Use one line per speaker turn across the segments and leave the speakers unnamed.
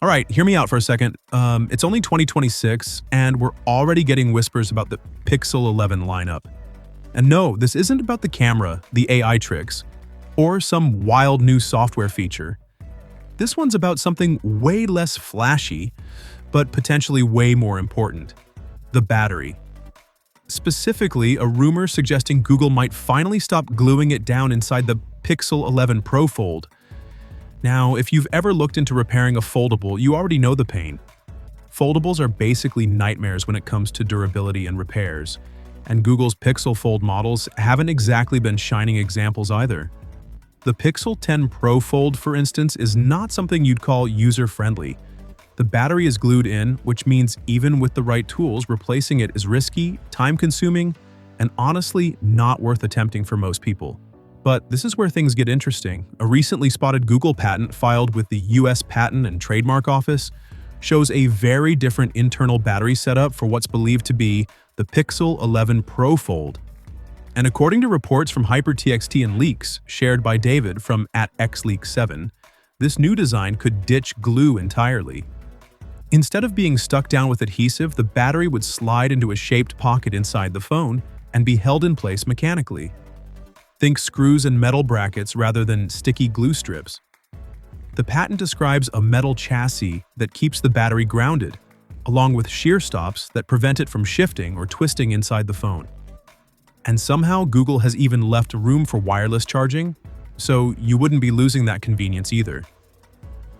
All right, hear me out for a second. It's only 2026, and we're already getting whispers about the Pixel 11 lineup. And no, this isn't about the camera, the AI tricks, or some wild new software feature. This one's about something way less flashy, but potentially way more important: the battery. Specifically, a rumor suggesting Google might finally stop gluing it down inside the Pixel 11 Pro Fold. Now, if you've ever looked into repairing a foldable, you already know the pain. Foldables are basically nightmares when it comes to durability and repairs, and Google's Pixel Fold models haven't exactly been shining examples either. The Pixel 10 Pro Fold, for instance, is not something you'd call user-friendly. The battery is glued in, which means even with the right tools, replacing it is risky, time-consuming, and honestly not worth attempting for most people. But this is where things get interesting. A recently spotted Google patent filed with the US Patent and Trademark Office shows a very different internal battery setup for what's believed to be the Pixel 11 Pro Fold. And according to reports from HyperTXT and leaks shared by David from @xleak7, this new design could ditch glue entirely. Instead of being stuck down with adhesive, the battery would slide into a shaped pocket inside the phone and be held in place mechanically. Think screws and metal brackets rather than sticky glue strips. The patent describes a metal chassis that keeps the battery grounded, along with shear stops that prevent it from shifting or twisting inside the phone. And somehow Google has even left room for wireless charging, so you wouldn't be losing that convenience either.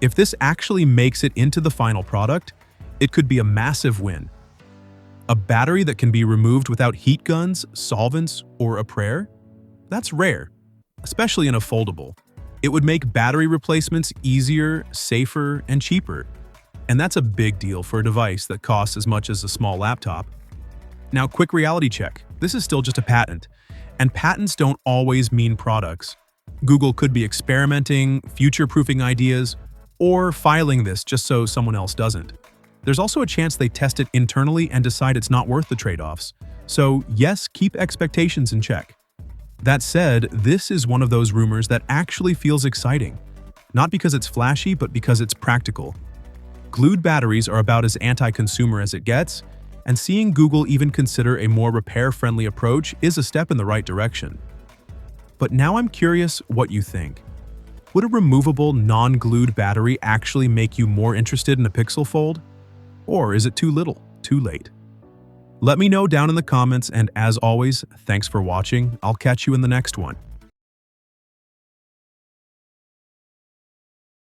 If this actually makes it into the final product, it could be a massive win. A battery that can be removed without heat guns, solvents, or a prayer? That's rare, especially in a foldable. It would make battery replacements easier, safer, and cheaper. And that's a big deal for a device that costs as much as a small laptop. Now, quick reality check. This is still just a patent, and patents don't always mean products. Google could be experimenting, future-proofing ideas, or filing this just so someone else doesn't. There's also a chance they test it internally and decide it's not worth the trade-offs. So yes, keep expectations in check. That said, this is one of those rumors that actually feels exciting. Not because it's flashy, but because it's practical. Glued batteries are about as anti-consumer as it gets, and seeing Google even consider a more repair-friendly approach is a step in the right direction. But now I'm curious what you think. Would a removable, non-glued battery actually make you more interested in a Pixel Fold? Or is it too little, too late? Let me know down in the comments, and as always, thanks for watching. I'll catch you in the next one.